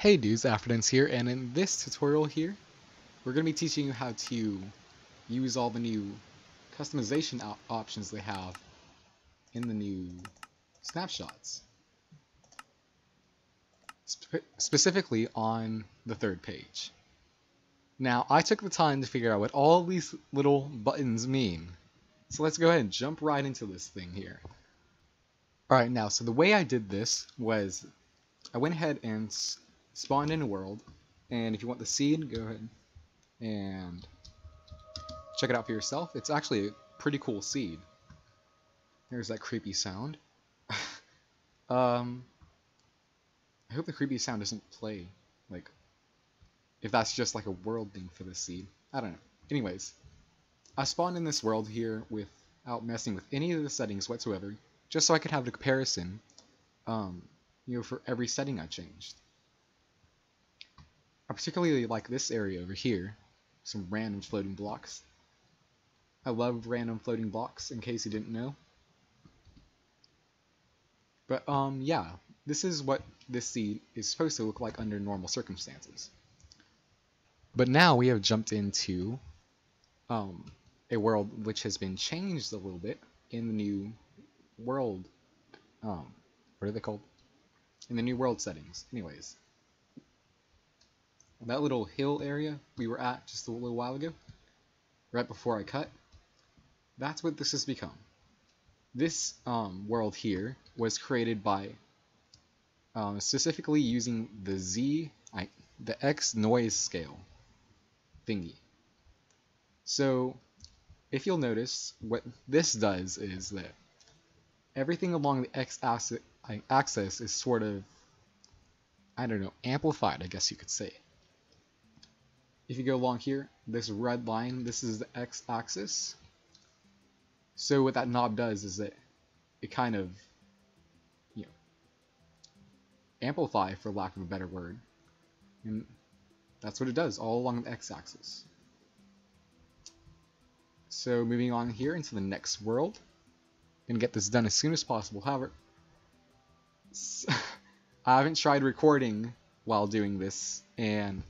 Hey dudes, Afrodens here, and in this tutorial here, we're going to be teaching you how to use all the new customization options they have in the new snapshots. Specifically on the third page. Now, I took the time to figure out what all these little buttons mean. So let's go ahead and jump right into this thing here. Alright, now, so the way I did this was I went ahead and spawned in a world, and if you want the seed, go ahead and check it out for yourself. It's actually a pretty cool seed. There's that creepy sound. I hope the creepy sound doesn't play, like, if that's just like a world thing for the seed. I don't know. Anyways, I spawned in this world here without messing with any of the settings whatsoever, just so I could have a comparison, for every setting I changed. I particularly like this area over here, some random floating blocks. I love random floating blocks, in case you didn't know. But yeah, this is what this seed is supposed to look like under normal circumstances. But now we have jumped into a world which has been changed a little bit in the new world. What are they called? In the new world settings. Anyways, that little hill area we were at just a little while ago, right before I cut, that's what this has become. This world here was created by specifically using the X noise scale thingy. So if you'll notice, what this does is that everything along the X axis is sort of, I don't know, amplified, I guess you could say. If you go along here, this red line, this is the X axis. So what that knob does is that it kind of, amplify, for lack of a better word. And that's what it does, all along the X axis. So moving on here into the next world, and get this done as soon as possible. However, I haven't tried recording while doing this, and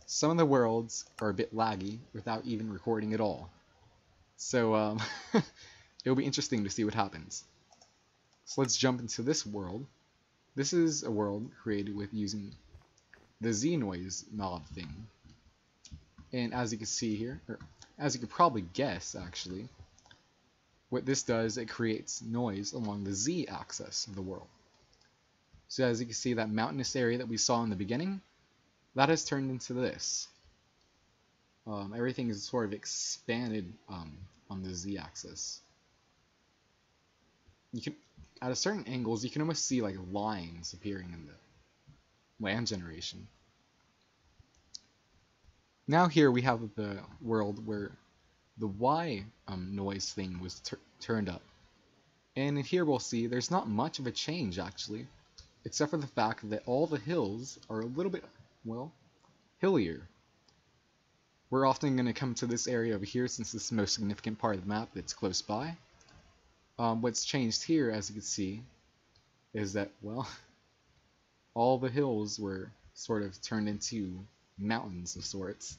some of the worlds are a bit laggy without even recording at all. So it'll be interesting to see what happens. So let's jump into this world. This is a world created with using the Z noise knob thing. And as you can see here, or as you could probably guess actually, what this does, it creates noise along the Z axis of the world. So as you can see, that mountainous area that we saw in the beginning, that has turned into this. Everything is sort of expanded on the Z axis. You can, at a certain angles, you can almost see like lines appearing in the land generation. Now here we have the world where the Y noise thing was turned up. And in here we'll see there's not much of a change actually, except for the fact that all the hills are a little bit, well, hillier. We're often going to come to this area over here since this is the most significant part of the map that's close by. What's changed here, as you can see, is that, well, all the hills were sort of turned into mountains of sorts,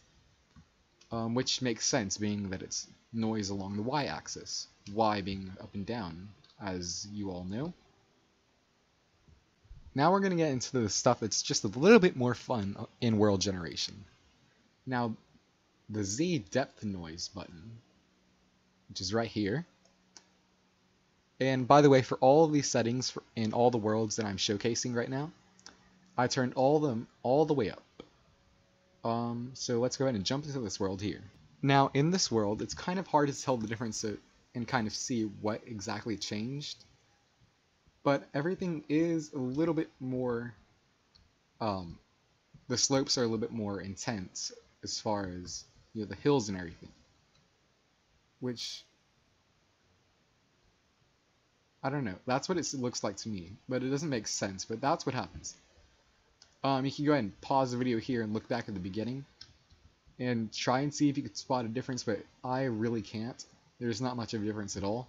which makes sense being that it's noise along the Y-axis, Y being up and down, as you all know. Now we're going to get into the stuff that's just a little bit more fun in world generation. Now, the Z depth noise button, which is right here. And by the way, for all of these settings in all the worlds that I'm showcasing right now, I turned all the way up. So let's go ahead and jump into this world here. Now in this world, it's kind of hard to tell the difference and kind of see what exactly changed. But everything is a little bit more, the slopes are a little bit more intense as far as, the hills and everything. Which, I don't know, that's what it looks like to me, but it doesn't make sense, but that's what happens. You can go ahead and pause the video here and look back at the beginning and try and see if you could spot a difference, but I really can't. There's not much of a difference at all.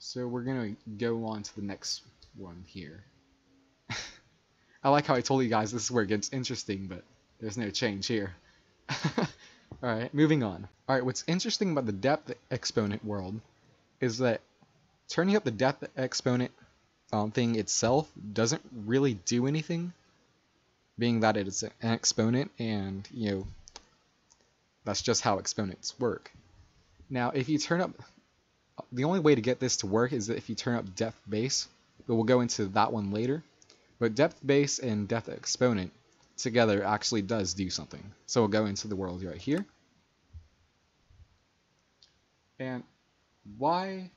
So we're going to go on to the next one here. I like how I told you guys this is where it gets interesting, but there's no change here. Alright, moving on. Alright, what's interesting about the depth exponent world is that turning up the depth exponent thing itself doesn't really do anything, being that it's an exponent, and, you know, that's just how exponents work. Now, if you turn up, the only way to get this to work is that if you turn up depth base, but we'll go into that one later. But depth base and depth exponent together actually does do something. So we'll go into the world right here. And why?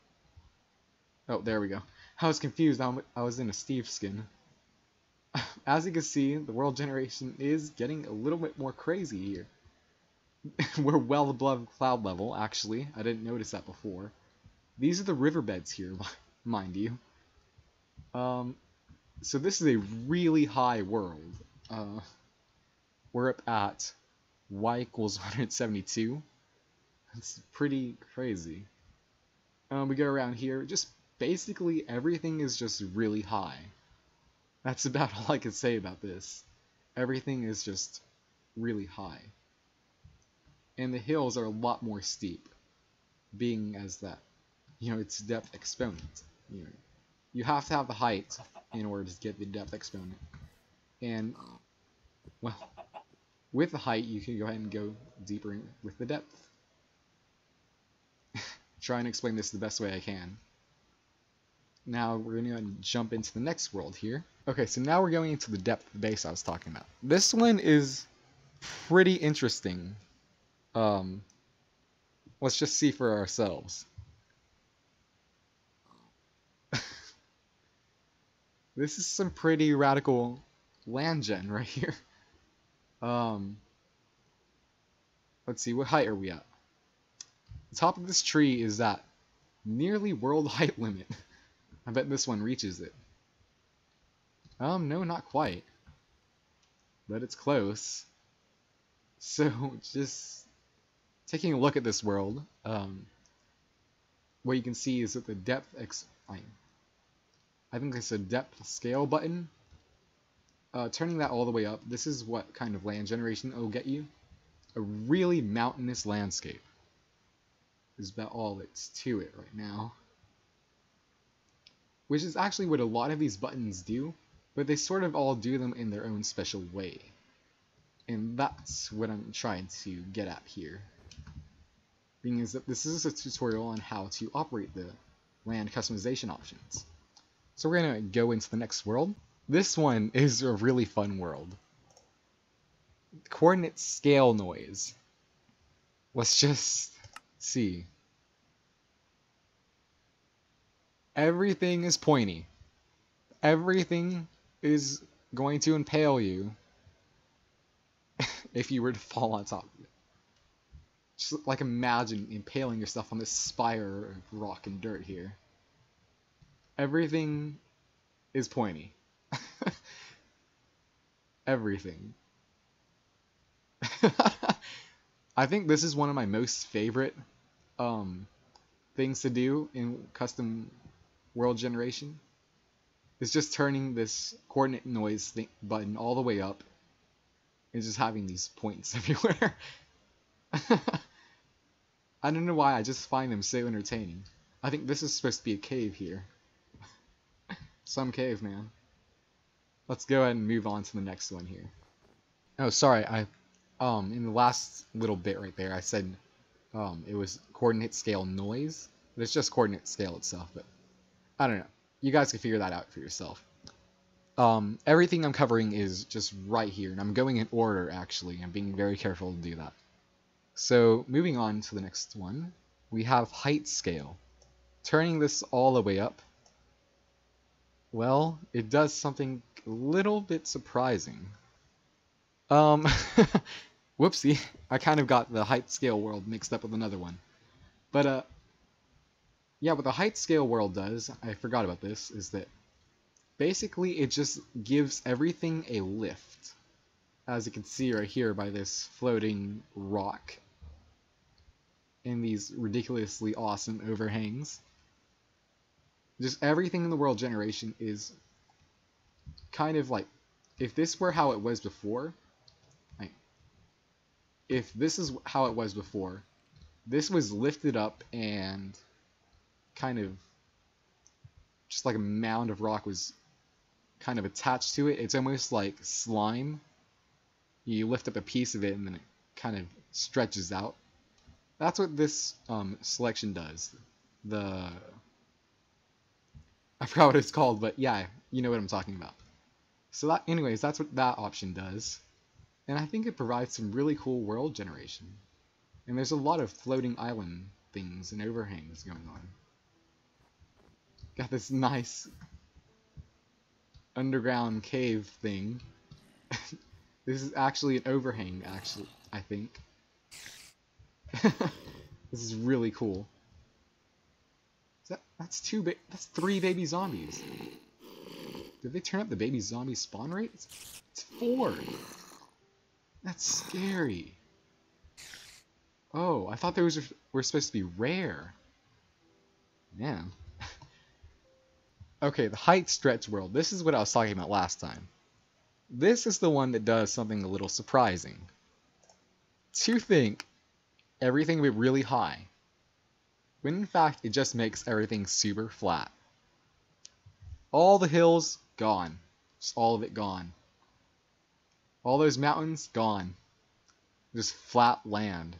Oh, there we go. I was confused. I was in a Steve skin. As you can see, the world generation is getting a little bit more crazy here. We're well above cloud level, actually. I didn't notice that before. These are the riverbeds here, mind you. So this is a really high world. We're up at y equals 172. That's pretty crazy. We go around here. Just basically everything is just really high. That's about all I can say about this. Everything is just really high. And the hills are a lot more steep, being as that, you know, it's depth exponent. You know, you have to have the height in order to get the depth exponent. And, well, with the height, you can go ahead and go deeper with the depth. Try and explain this the best way I can. Now we're going to jump into the next world here. Okay, so now we're going into the depth base I was talking about. This one is pretty interesting. Let's just see for ourselves. This is some pretty radical land gen right here. Let's see, what height are we at? The top of this tree is at nearly world height limit. I bet this one reaches it. No, not quite. But it's close. So, just taking a look at this world, what you can see is that the depth I think it's a depth scale button. Turning that all the way up, this is what kind of land generation it will get you. A really mountainous landscape is about all that's to it right now. Which is actually what a lot of these buttons do, but they sort of all do them in their own special way. And that's what I'm trying to get at here. Being is that this is a tutorial on how to operate the land customization options. So we're going to go into the next world. This one is a really fun world. Coordinate scale noise. Let's just see. Everything is pointy. Everything is going to impale you if you were to fall on top of it. Just like imagine impaling yourself on this spire of rock and dirt here. Everything is pointy. Everything. I think this is one of my most favorite things to do in custom world generation. Is just turning this coordinate noise button all the way up and just having these points everywhere. I don't know why, I just find them so entertaining. I think this is supposed to be a cave here. Some cave, man. Let's go ahead and move on to the next one here. Oh, sorry, in the last little bit right there, I said it was coordinate scale noise. But it's just coordinate scale itself, but I don't know. You guys can figure that out for yourself. Everything I'm covering is just right here, and I'm going in order, actually. I'm being very careful to do that. So, moving on to the next one, we have height scale. Turning this all the way up, well, it does something a little bit surprising. Whoopsie, I kind of got the height scale world mixed up with another one. But, yeah, what the height scale world does, I forgot about this, is that basically it just gives everything a lift. As you can see right here by this floating rock and these ridiculously awesome overhangs. Just everything in the world generation is kind of like if this were how it was before, like, if this is how it was before, this was lifted up and kind of just like a mound of rock was kind of attached to it. It's almost like slime. You lift up a piece of it and then it kind of stretches out. That's what this selection does. I forgot what it's called, but yeah, you know what I'm talking about. So that, anyways, that's what that option does. And I think it provides some really cool world generation. And there's a lot of floating island things and overhangs going on. Got this nice underground cave thing. This is actually an overhang, actually, I think. This is really cool. That's 3 baby zombies. Did they turn up the baby zombie spawn rate? It's 4. That's scary. Oh, I thought those were supposed to be rare. Man. Okay, the height stretch world. This is what I was talking about last time. This is the one that does something a little surprising. To think everything will be really high, when in fact it just makes everything super flat. All the hills, gone. Just all of it gone. All those mountains, gone. Just flat land.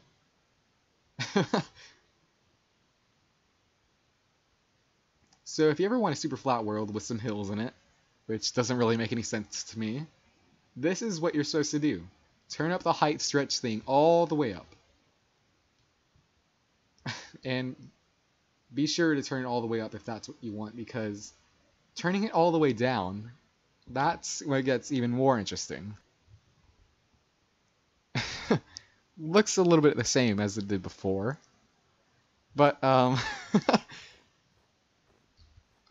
So if you ever want a super flat world with some hills in it, which doesn't really make any sense to me, this is what you're supposed to do. Turn up the height stretch thing all the way up. And be sure to turn it all the way up if that's what you want, because turning it all the way down, that's when it gets even more interesting. Looks a little bit the same as it did before. But,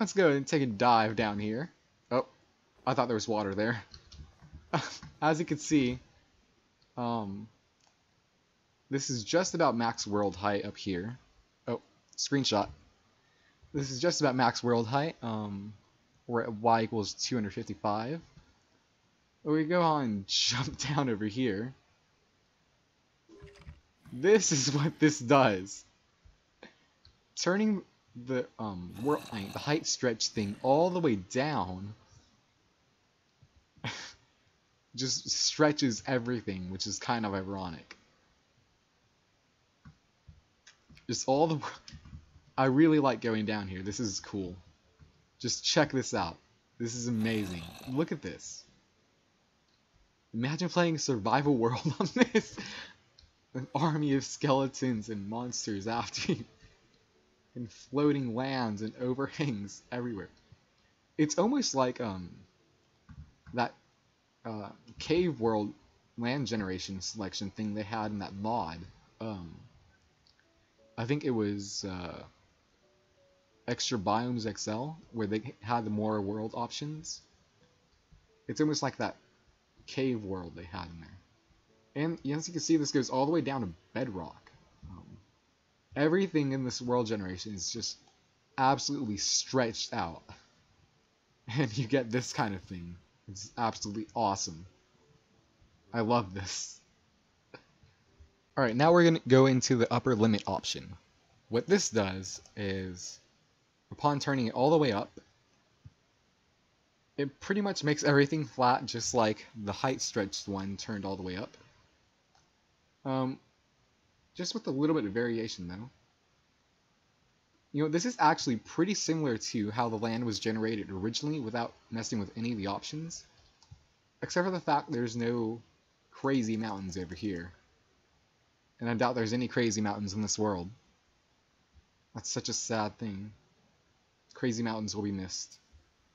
let's go and take a dive down here. Oh, I thought there was water there. As you can see, this is just about max world height up here. Oh, screenshot. This is just about max world height. We're at y equals 255. We go on and jump down over here. This is what this does. Turning the the height stretch thing all the way down just stretches everything, which is kind of ironic. Just all the... I really like going down here. This is cool. Just check this out. This is amazing. Look at this. Imagine playing Survival World on this. An army of skeletons and monsters after you. And floating lands and overhangs everywhere. It's almost like that cave world land generation selection thing they had in that mod. I think it was Extra Biomes XL, where they had the more world options. It's almost like that cave world they had in there. And as you can see, this goes all the way down to bedrock. Everything in this world generation is just absolutely stretched out. And you get this kind of thing. It's absolutely awesome. I love this. Alright, now we're going to go into the upper limit option. What this does is, upon turning it all the way up, it pretty much makes everything flat, just like the height stretched one turned all the way up. Just with a little bit of variation though. You know, this is actually pretty similar to how the land was generated originally without messing with any of the options. Except for the fact there's no crazy mountains over here. And I doubt there's any crazy mountains in this world. That's such a sad thing. Crazy mountains will be missed.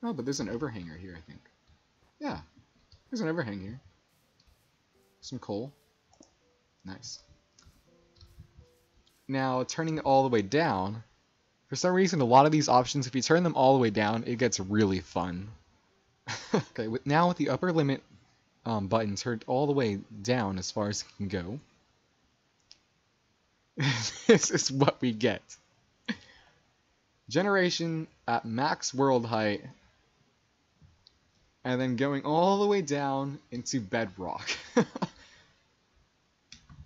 Oh, but there's an overhanger here, I think. Yeah, there's an overhang here. Some coal. Nice. Now, turning it all the way down, for some reason, a lot of these options, if you turn them all the way down, it gets really fun. Okay, now with the upper limit button turned all the way down as far as it can go, this is what we get. Generation at max world height. and then going all the way down into bedrock.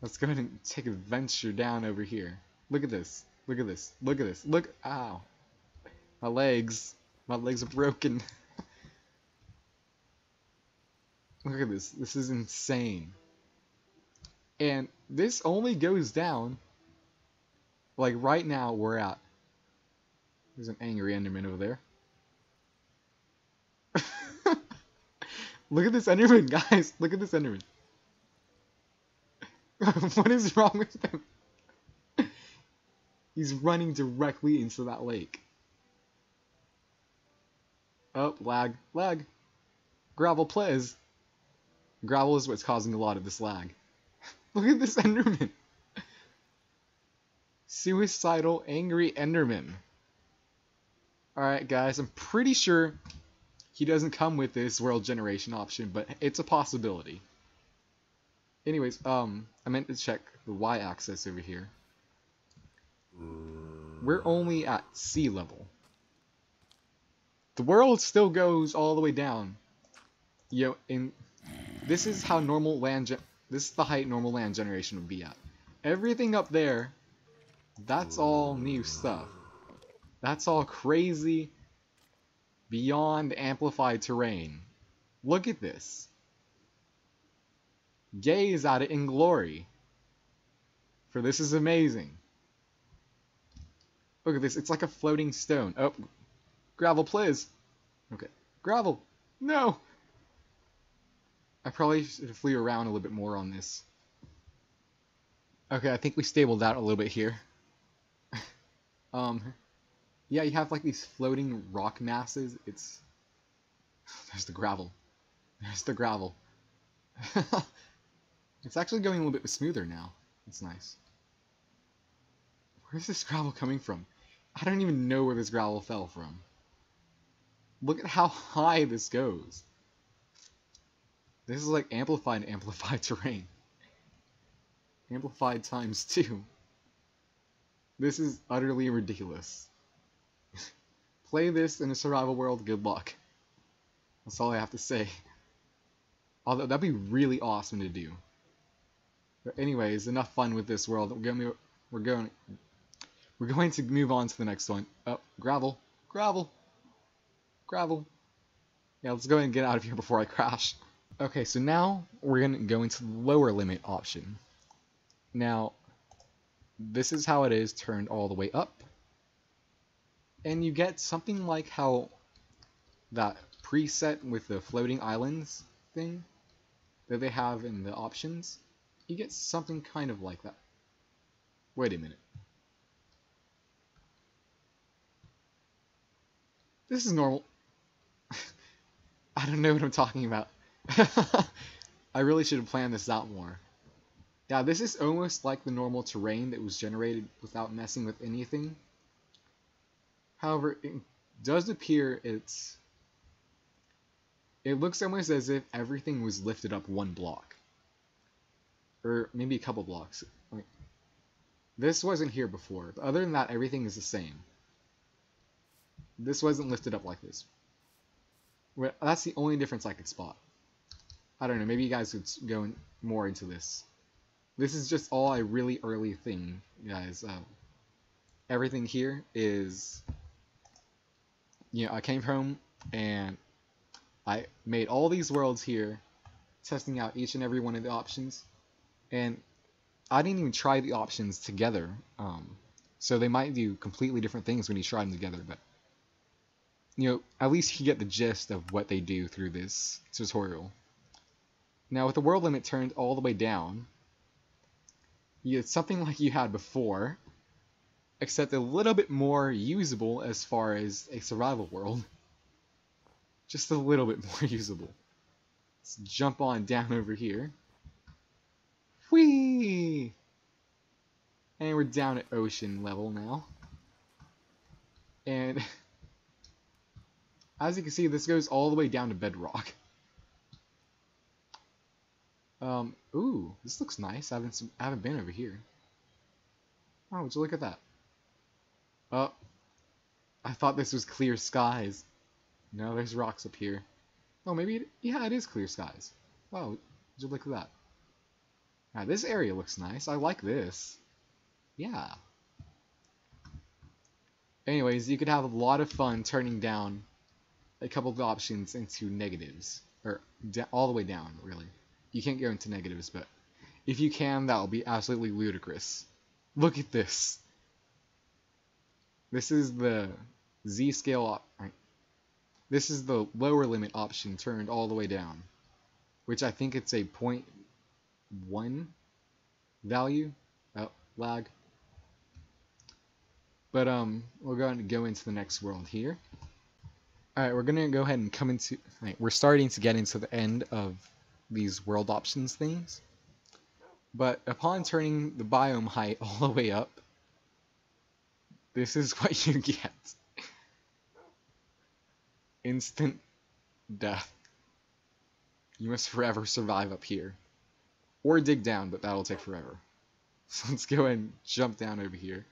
Let's go ahead and take a venture down over here. Look at this. Look at this. Look at this. Look. Ow. My legs. My legs are broken. Look at this. This is insane. And this only goes down. Like right now, we're at. There's an angry Enderman over there. Look at this Enderman, guys. Look at this Enderman. What is wrong with him? He's running directly into that lake. Oh, lag. Lag. Gravel, please. Gravel is what's causing a lot of this lag. Look at this Enderman. Suicidal, angry Enderman. Alright, guys, I'm pretty sure he doesn't come with this world generation option, but it's a possibility. Anyways, I meant to check the y-axis over here. We're only at sea level. The world still goes all the way down. You know, this is how normal land this is the height normal land generation would be at. Everything up there, that's all new stuff. That's all crazy, beyond amplified terrain. Look at this. Gaze at it in glory. For this is amazing. Look at this, it's like a floating stone. Oh, gravel, please. Okay, gravel. No! I probably should flee around a little bit more on this. Okay, I think we stabled out a little bit here. Yeah, you have like these floating rock masses. There's the gravel. There's the gravel. It's actually going a little bit smoother now. It's nice. Where's this gravel coming from? I don't even know where this gravel fell from. Look at how high this goes. This is like amplified terrain. Amplified times 2. This is utterly ridiculous. Play this in a survival world, good luck. That's all I have to say. Although that'd be really awesome to do. But anyways, enough fun with this world. We're going to move on to the next one. Oh, gravel, gravel, gravel. Yeah, let's go ahead and get out of here before I crash. Okay, so now we're going to go into the lower limit option. Now, this is how it is turned all the way up. And you get something like how that preset with the floating islands thing that they have in the options. You get something kind of like that. Wait a minute. This is normal. I don't know what I'm talking about. I really should have planned this out more. Yeah, this is almost like the normal terrain that was generated without messing with anything. However, it does appear it looks almost as if everything was lifted up one block. Or maybe a couple blocks. Like, this wasn't here before, but other than that, everything is the same. This wasn't lifted up like this. Well, that's the only difference I could spot. I don't know, maybe you guys could go more into this. This is just all a really early thing, guys. Everything here is, you know, I came home and I made all these worlds here, testing out each and every one of the options, and I didn't even try the options together. So they might do completely different things when you try them together, but you know, at least you get the gist of what they do through this tutorial. Now, with the world limit turned all the way down, you get something like you had before, except a little bit more usable as far as a survival world. Just a little bit more usable. Let's jump on down over here. Whee! And we're down at ocean level now. And as you can see, this goes all the way down to bedrock. Ooh, this looks nice. I haven't been over here. Oh, would you look at that? Oh, I thought this was clear skies. No, there's rocks up here. Oh, maybe yeah, it is clear skies. Wow, would you look at that? Now, this area looks nice. I like this. Yeah. Anyways, you could have a lot of fun turning down a couple of options into negatives. Or all the way down, really. You can't go into negatives, but if you can, that will be absolutely ludicrous. Look at this. This is the Z-scale. Right. This is the lower limit option turned all the way down, which I think it's a 0.1 value. Oh, lag. But we're going to go into the next world here. Alright, we're gonna go ahead and come into we're starting to get into the end of these world options things. But upon turning the biome height all the way up, this is what you get. Instant death. You must forever survive up here. Or dig down, but that'll take forever. So let's go ahead and jump down over here.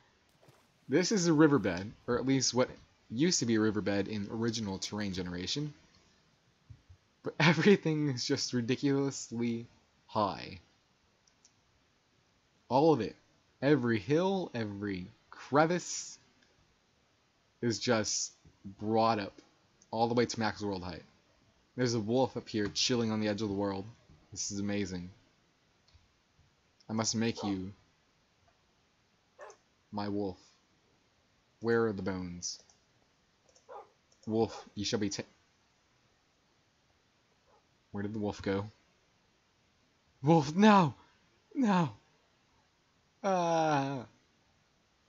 This is a riverbed, or at least what used to be a riverbed in original terrain generation. But everything is just ridiculously high. All of it. Every hill, every crevice is just brought up all the way to max world height. There's a wolf up here chilling on the edge of the world. This is amazing. I must make you my wolf. Where are the bones? Wolf, you shall be Where did the wolf go? Wolf, no! No! Ah!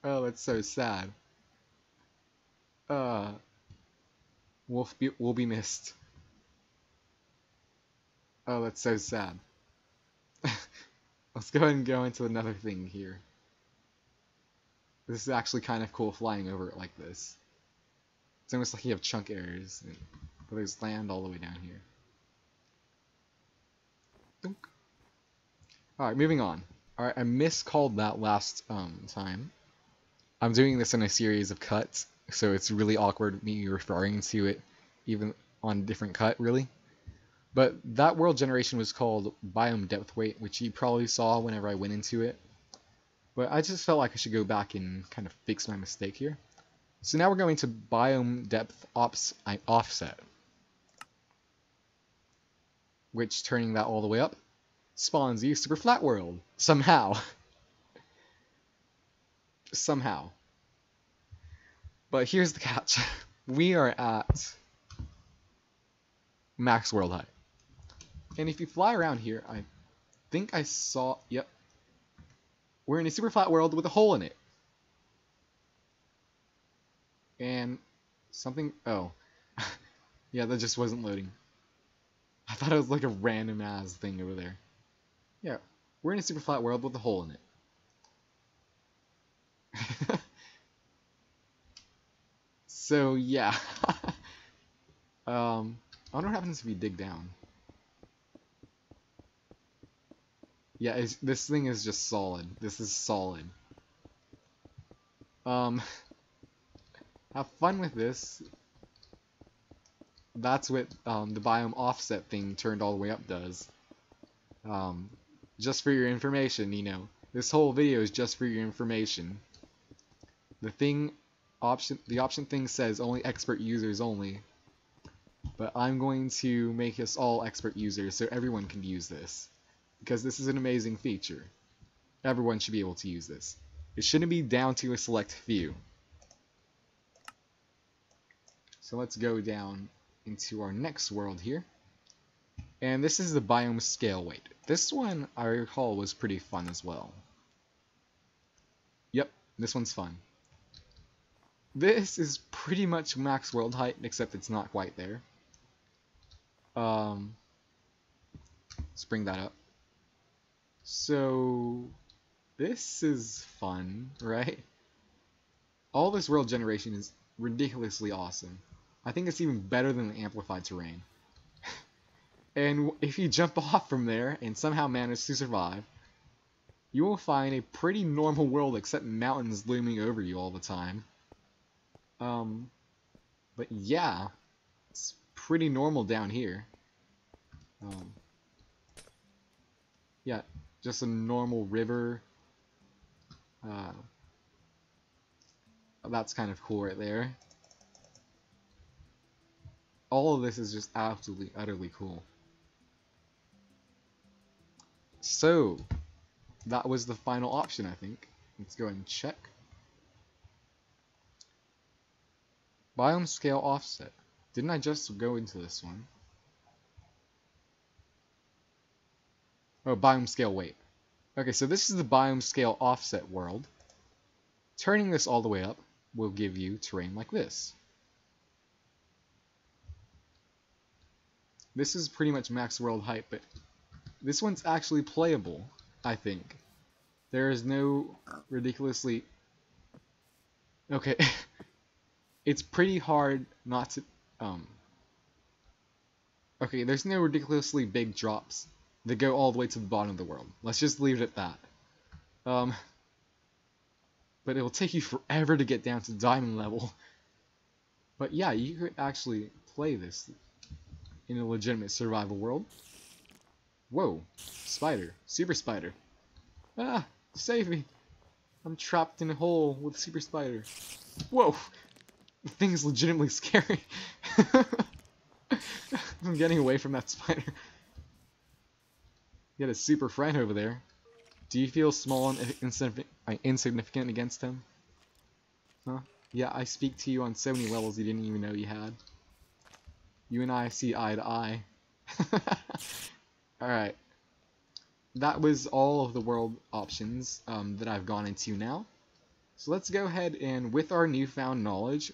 Oh, that's so sad. Wolf will be missed. Oh, that's so sad. Let's go ahead and go into another thing here. This is actually kind of cool flying over it like this. It's almost like you have chunk errors, but there's land all the way down here. Dunk. Alright, moving on. Alright, I miscalled that last time. I'm doing this in a series of cuts, so it's really awkward me referring to it even on a different cut, really. But that world generation was called Biome Depth Weight, which you probably saw whenever I went into it. But I just felt like I should go back and kind of fix my mistake here. So now we're going to Biome Depth Offset, which, turning that all the way up, spawns you super flat world. Somehow. Somehow. But here's the catch. We are at max world height. And if you fly around here, I think I saw... Yep. We're in a super flat world with a hole in it. And something... Oh. Yeah, that just wasn't loading. I thought it was like a random ass thing over there. Yeah, we're in a super flat world with a hole in it. So, yeah. I wonder what happens if we dig down. Yeah, this thing is just solid. This is solid. Have fun with this. That's what the biome offset thing turned all the way up does. Just for your information, you know. This whole video is just for your information. The option thing says only expert users only. But I'm going to make us all expert users so everyone can use this. Because this is an amazing feature. Everyone should be able to use this. It shouldn't be down to a select few. So let's go down into our next world here. And this is the biome scale weight. This one, I recall, was pretty fun as well. Yep, this one's fun. This is pretty much max world height, except it's not quite there. Let's bring that up. So, this is fun, right? All this world generation is ridiculously awesome. I think it's even better than the amplified terrain. And if you jump off from there and somehow manage to survive, you will find a pretty normal world except mountains looming over you all the time. But yeah, it's pretty normal down here. Yeah, just a normal river. That's kind of cool right there. All of this is just absolutely, utterly cool. So, that was the final option, I think. Let's go ahead and check. Biome scale offset. Didn't I just go into this one? Oh, biome scale weight. Okay, so this is the biome scale offset world. Turning this all the way up will give you terrain like this. This is pretty much max world height, but this one's actually playable, I think. There is no ridiculously... Okay, it's pretty hard not to... Okay, there's no ridiculously big drops that go all the way to the bottom of the world. Let's just leave it at that. But it will take you forever to get down to diamond level. But yeah, you could actually play this in a legitimate survival world. Whoa, spider, super spider. Ah, save me. I'm trapped in a hole with a super spider. Whoa, the thing is legitimately scary. I'm getting away from that spider. You got a super friend over there. Do you feel small and insignificant against him? Huh? Yeah, I speak to you on so many levels you didn't even know you had. You and I see eye to eye. Alright. That was all of the world options that I've gone into now. So let's go ahead and, with our newfound knowledge,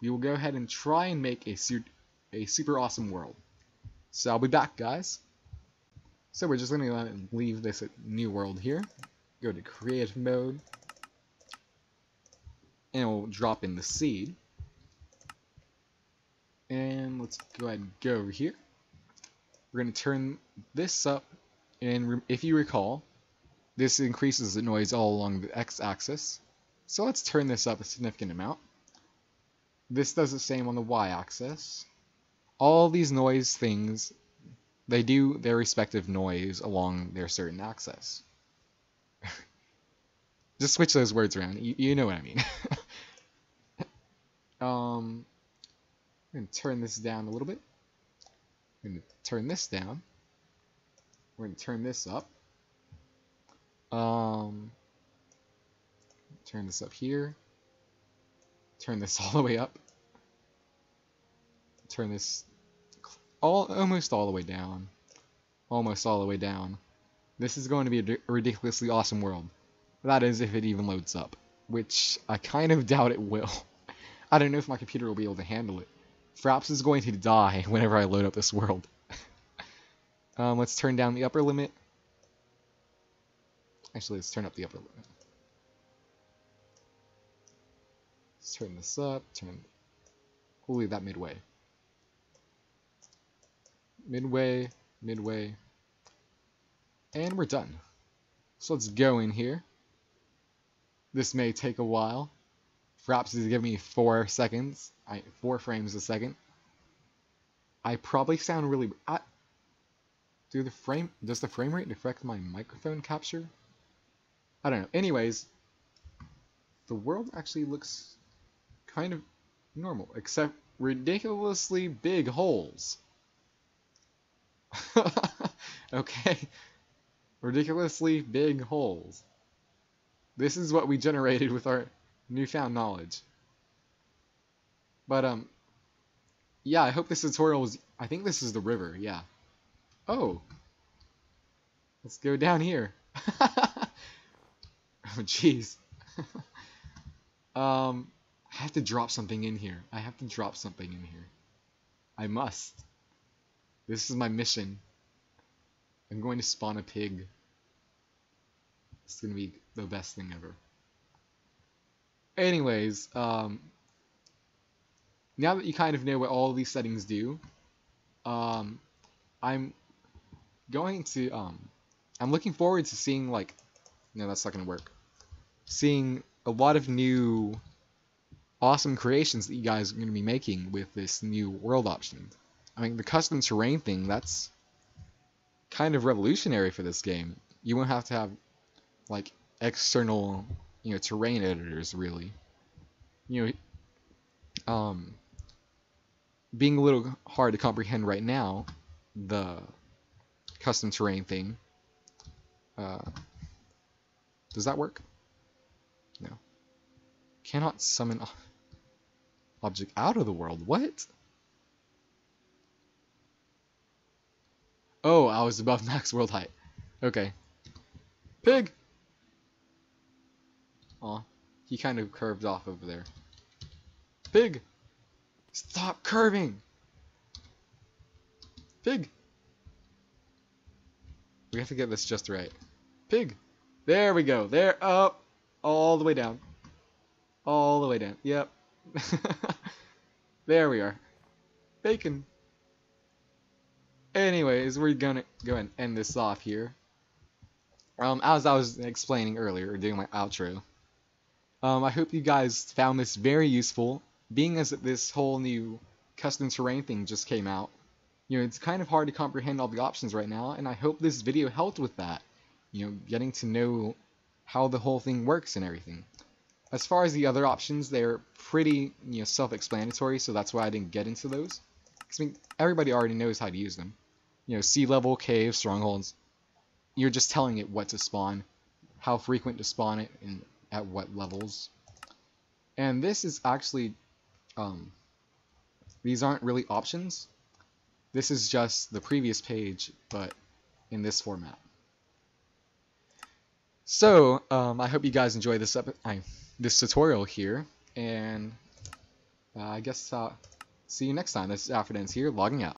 we will go ahead and try and make a super awesome world. So I'll be back, guys. So we're just going to leave this at new world here. Go to creative mode. And we'll drop in the seed. And let's go ahead and go over here. We're going to turn this up. And if you recall, this increases the noise all along the x-axis. So let's turn this up a significant amount. This does the same on the y-axis. All these noise things, they do their respective noise along their certain axis. Just switch those words around. You know what I mean. I'm going to turn this down a little bit. I'm going to turn this down. We're going to turn this up. Turn this up here. Turn this all the way up. Turn this almost all the way down. Almost all the way down. This is going to be a ridiculously awesome world. That is, if it even loads up. Which I kind of doubt it will. I don't know if my computer will be able to handle it. Fraps is going to die whenever I load up this world. Let's turn down the upper limit. Actually, let's turn up the upper limit. Let's turn this up. We'll leave that midway. Midway, midway. And we're done. So let's go in here. This may take a while. Fraps is giving me 4 seconds. 4 frames a second. I probably sound really... Does the frame rate affect my microphone capture? I don't know. Anyways, the world actually looks kind of normal, except ridiculously big holes. Okay. Ridiculously big holes. This is what we generated with our newfound knowledge. But, yeah, I hope this tutorial was... I think this is the river, yeah. Oh. Let's go down here. Oh, jeez. I have to drop something in here. I have to drop something in here. I must. This is my mission. I'm going to spawn a pig. It's going to be the best thing ever. Anyways, now that you kind of know what all these settings do, I'm going to, I'm looking forward to seeing, like, no, that's not going to work. Seeing a lot of new awesome creations that you guys are going to be making with this new world option. I mean, the custom terrain thing, that's kind of revolutionary for this game. You won't have to have like external, terrain editors really. You know, being a little hard to comprehend right now, the custom terrain thing. Does that work? No. Cannot summon object out of the world. What? Oh, I was above max world height. Okay. Pig! Aw, he kind of curved off over there. Pig! Stop curving! Pig! We have to get this just right. Pig! There we go. There, up, all the way down. All the way down. Yep. There we are. Bacon. Anyways, we're gonna go and end this off here. As I was explaining earlier, doing my outro, I hope you guys found this very useful. Being as this whole new custom terrain thing just came out, it's kind of hard to comprehend all the options right now, and I hope this video helped with that. Getting to know how the whole thing works and everything. As far as the other options, they're pretty, self-explanatory, so that's why I didn't get into those. Because, I mean, everybody already knows how to use them. Sea level, caves, strongholds. You're just telling it what to spawn, how frequent to spawn it, and at what levels. And this is actually, these aren't really options. This is just the previous page, but in this format. So, I hope you guys enjoy this tutorial here, and I guess see you next time. This is Afrodens here, logging out.